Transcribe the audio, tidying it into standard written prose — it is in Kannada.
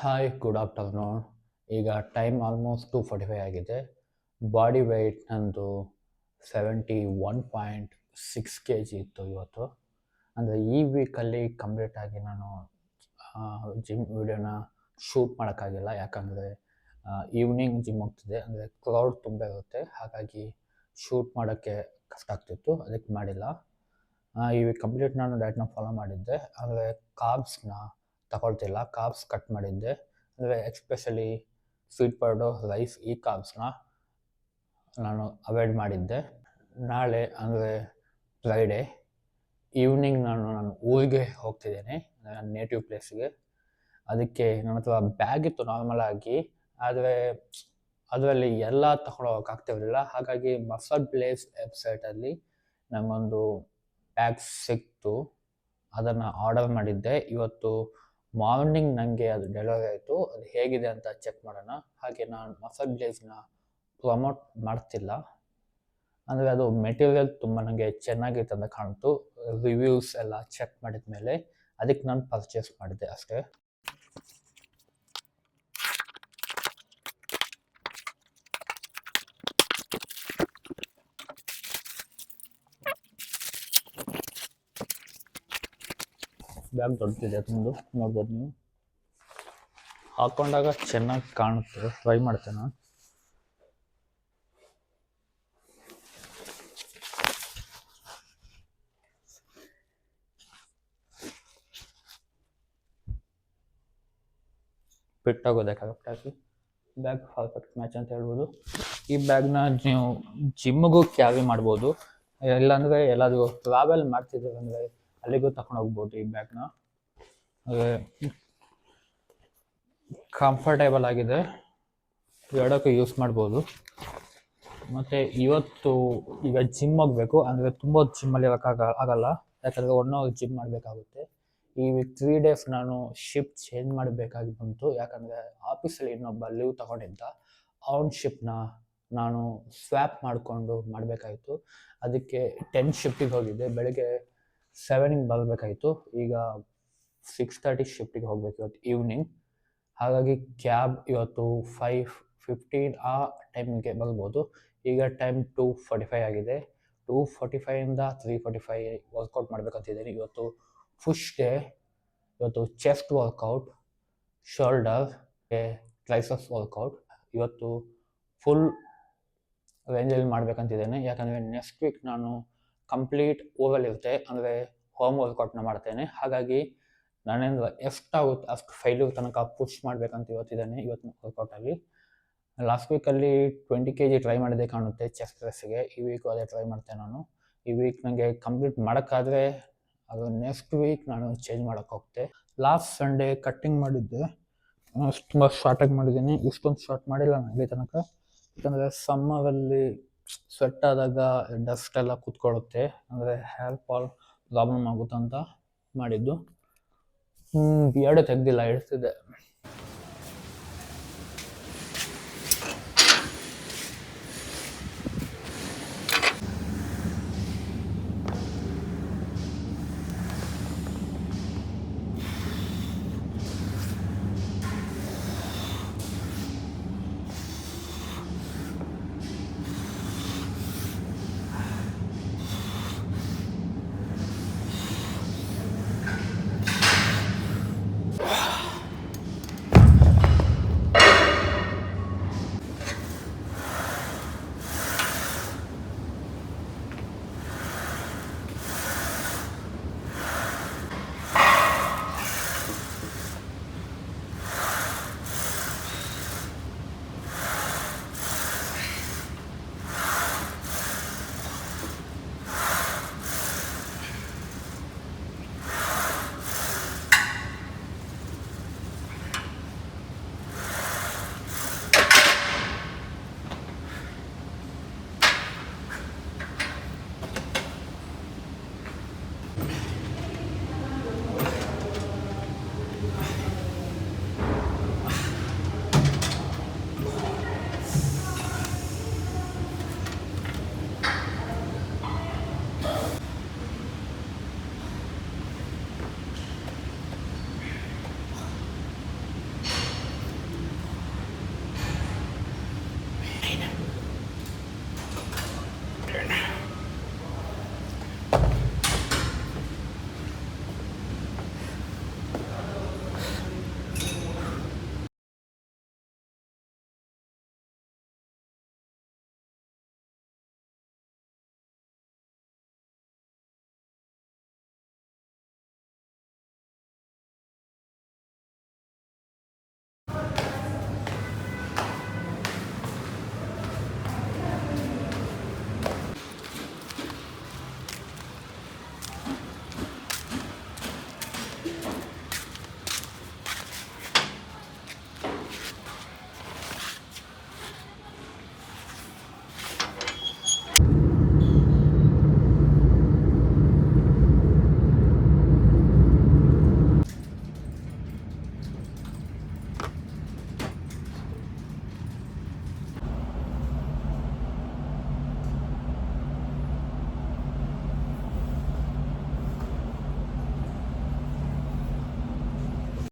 Hi, good afternoon. ಈಗ ಟೈಮ್ ಆಲ್ಮೋಸ್ಟ್ 2:45 ಆಗಿದೆ. ಬಾಡಿ ವೆಯ್ಟ್ ನಂದು 71.6 ಕೆ ಜಿ ಇತ್ತು ಇವತ್ತು. ಅಂದರೆ ಈ ವೀಕಲ್ಲಿ ಕಂಪ್ಲೀಟಾಗಿ ನಾನು ಜಿಮ್ ವಿಡಿಯೋನ ಶೂಟ್ ಮಾಡೋಕ್ಕಾಗಿಲ್ಲ. ಯಾಕಂದರೆ ಈವ್ನಿಂಗ್ ಜಿಮ್ ಹೋಗ್ತಿದ್ದೆ, ಅಂದರೆ ಕ್ರೌಡ್ ತುಂಬ ಇರುತ್ತೆ, ಹಾಗಾಗಿ ಶೂಟ್ ಮಾಡೋಕ್ಕೆ ಕಷ್ಟ ಆಗ್ತಿತ್ತು, ಅದಕ್ಕೆ ಮಾಡಿಲ್ಲ. ಈ ವೀಕ್ ಕಂಪ್ಲೀಟ್ ನಾನು ಡಯಟ್ನ ಫಾಲೋ ಮಾಡಿದ್ದೆ. ಅಂದರೆ ಕಾರ್ಬ್ಸ್ನ ತಗೊಳ್ತಿಲ್ಲ, ಕಾರ್ಬ್ಸ್ ಕಟ್ ಮಾಡಿದ್ದೆ. ಅಂದರೆ ಎಕ್ಸ್ಪೆಷಲಿ ಸ್ವೀಟ್ ಪೌಡರ್, ರೈಸ್, ಈ ಕಾರ್ಬ್ಸ್ನ ನಾನು ಅವಾಯ್ಡ್ ಮಾಡಿದ್ದೆ. ನಾಳೆ ಅಂದರೆ ಫ್ರೈಡೇ ಈವ್ನಿಂಗ್ ನಾನು ಊರಿಗೆ ಹೋಗ್ತಿದ್ದೇನೆ, ನನ್ನ ನೇಟಿವ್ ಪ್ಲೇಸ್ಗೆ. ಅದಕ್ಕೆ ನನ್ನ ಹತ್ರ ಬ್ಯಾಗ್ ಇತ್ತು ನಾರ್ಮಲಾಗಿ, ಆದರೆ ಅದರಲ್ಲಿ ಎಲ್ಲ ತಗೊಳೋಕ್ಕಾಗ್ತಿರಲಿಲ್ಲ. ಹಾಗಾಗಿ ಮಸಾಲ್ ಪ್ಲೇಸ್ ವೆಬ್ಸೈಟಲ್ಲಿ ನನಗೊಂದು ಬ್ಯಾಗ್ ಸಿಕ್ತು, ಅದನ್ನು ಆರ್ಡರ್ ಮಾಡಿದ್ದೆ. ಇವತ್ತು ಮಾರ್ನಿಂಗ್ ನನಗೆ ಅದು ಡೆಲಿವರಿ ಆಯಿತು. ಅದು ಹೇಗಿದೆ ಅಂತ ಚೆಕ್ ಮಾಡೋಣ. ಹಾಗೆ ನಾನು ಮಸಾಲ್ ಬ್ಲೇಸ್ನ ಪ್ರಮೋಟ್ ಮಾಡ್ತಿಲ್ಲ, ಅಂದರೆ ಅದು ಮೆಟೀರಿಯಲ್ ತುಂಬ ನನಗೆ ಚೆನ್ನಾಗಿತ್ತು ಅಂತ ಕಾಣ್ತು. ರಿವ್ಯೂಸ್ ಎಲ್ಲ ಚೆಕ್ ಮಾಡಿದ ಮೇಲೆ ಅದಕ್ಕೆ ನಾನು ಪರ್ಚೇಸ್ ಮಾಡಿದ್ದೆ ಅಷ್ಟೇ. ಬ್ಯಾಗ್ ದೊಡ್ಡದಿದೆ, ತುಂಬ ನೋಡ್ಬೋದು ನೀವು. ಹಾಕೊಂಡಾಗ ಚೆನ್ನಾಗಿ ಕಾಣುತ್ತೆ, ಟ್ರೈ ಮಾಡ್ತೇನೆ. ಫಿಟ್ ಆಗೋದೆ ಕರೆಕ್ಟಾಗಿ. ಬ್ಯಾಗ್ ಪರ್ಫೆಕ್ಟ್ ಮ್ಯಾಚ್ ಅಂತ ಹೇಳ್ಬೋದು. ಈ ಬ್ಯಾಗ್ನ ನೀವು ಜಿಮ್ಮಿಗೂ ಕ್ಯಾರಿ ಮಾಡ್ಬೋದು, ಇಲ್ಲಾಂದರೆ ಎಲ್ಲಾದರೂ ಟ್ರಾವೆಲ್ ಮಾಡ್ತಿದ್ದೀವಿ ಅಂದರೆ ಅಲ್ಲಿಗೂ ತಗೊಂಡು ಹೋಗ್ಬೋದು. ಈ ಬ್ಯಾಗ್ನ ಕಂಫರ್ಟೇಬಲ್ ಆಗಿದೆ, ಎರಡಕ್ಕೂ ಯೂಸ್ ಮಾಡ್ಬೋದು. ಮತ್ತು ಇವತ್ತು ಈಗ ಜಿಮ್ ಹೋಗಬೇಕು, ಅಂದರೆ ತುಂಬ ಜಿಮ್ಮಲ್ಲಿ ಆಗಲ್ಲ, ಯಾಕಂದರೆ 1 ಅವರ್ ಜಿಮ್ ಮಾಡಬೇಕಾಗುತ್ತೆ. ಈ 3 ಡೇಸ್ ನಾನು ಶಿಫ್ಟ್ ಚೇಂಜ್ ಮಾಡಬೇಕಾಗಿ ಬಂತು, ಯಾಕಂದರೆ ಆಫೀಸಲ್ಲಿ ಇನ್ನೊಬ್ಬ ಲೀವ್ ತಗೊಂಡಿದ್ದ. ಅವನ ಶಿಫ್ಟ್ನ ನಾನು ಸ್ವ್ಯಾಪ್ ಮಾಡಿಕೊಂಡು ಮಾಡಬೇಕಾಯಿತು. ಅದಕ್ಕೆ 10 ಶಿಫ್ಟಿಗೆ ಹೋಗಿದ್ದೆ, ಬೆಳಗ್ಗೆ 7ಗೆ ಬರಬೇಕಾಯಿತು. ಈಗ 6:30 ಶಿಫ್ಟಿಗೆ ಹೋಗ್ಬೇಕು ಇವತ್ತು ಈವ್ನಿಂಗ್. ಹಾಗಾಗಿ ಕ್ಯಾಬ್ ಇವತ್ತು 5:15 ಆ ಟೈಮಿಗೆ ಬರ್ಬೋದು. ಈಗ ಟೈಮ್ 2:45 ಆಗಿದೆ. 2:45ಇಂದ 3:45 ವರ್ಕೌಟ್ ಮಾಡಬೇಕಂತಿದ್ದೀನಿ. ಇವತ್ತು ಪುಷ್ ಡೇ. ಇವತ್ತು chest workout, shoulder, triceps workout ಇವತ್ತು ಫುಲ್ ರೇಂಜಲ್ಲಿ ಮಾಡಬೇಕಂತಿದ್ದೇನೆ. ಯಾಕಂದರೆ ನೆಕ್ಸ್ಟ್ ವೀಕ್ ನಾನು ಕಂಪ್ಲೀಟ್ ಊರಲ್ಲಿರುತ್ತೆ, ಅಂದರೆ ಹೋಮ್ ವರ್ಕೌಟ್ನ ಮಾಡ್ತೇನೆ. ಹಾಗಾಗಿ ನಾನೇನು ಎಷ್ಟಾಗುತ್ತೆ ಅಷ್ಟು ಫೈಲಿಗೆ ತನಕ ಪುಷ್ ಮಾಡಬೇಕಂತ ಇವತ್ತಿದ್ದೇನೆ. ಇವತ್ತಿನ ವರ್ಕೌಟಲ್ಲಿ ಲಾಸ್ಟ್ ವೀಕಲ್ಲಿ 20 kg ಟ್ರೈ ಮಾಡಿದೆ ಕಾಣುತ್ತೆ ಚೆಸ್ಟ್ ಪ್ರೆಸ್ಸಿಗೆ. ಈ ವೀಕು ಅದೇ ಟ್ರೈ ಮಾಡ್ತೇನೆ ನಾನು. ಈ ವೀಕ್ ನನಗೆ ಕಂಪ್ಲೀಟ್ ಮಾಡೋಕ್ಕಾದರೆ ಅದು ನೆಕ್ಸ್ಟ್ ವೀಕ್ ನಾನು ಚೇಂಜ್ ಮಾಡೋಕ್ಕೆ ಹೋಗ್ತೆ. ಲಾಸ್ಟ್ ಸಂಡೇ ಕಟ್ಟಿಂಗ್ ಮಾಡಿದ್ದೆ, ತುಂಬ ಶಾರ್ಟಾಗಿ ಮಾಡಿದ್ದೀನಿ. ಇಷ್ಟೊಂದು ಶಾರ್ಟ್ ಮಾಡಿಲ್ಲ ನಾನು ಇಲ್ಲಿ ತನಕ, ಯಾಕಂದರೆ ಸಮ್ಮರಲ್ಲಿ ಸ್ವೆಟ್ ಆದಾಗ ಡಸ್ಟ್ ಎಲ್ಲ ಕೂತ್ಕೊಳ್ಳುತ್ತೆ, ಅಂದರೆ ಹೇರ್ ಫಾಲ್ ಪ್ರಾಬ್ಲಮ್ ಆಗುತ್ತಂತ ಮಾಡಿದ್ದು. ಬಿಯರ್ಡ್ ತೆಗ್ದಿಲ್ಲ, ಇಡ್ತಿದ್ದೆ.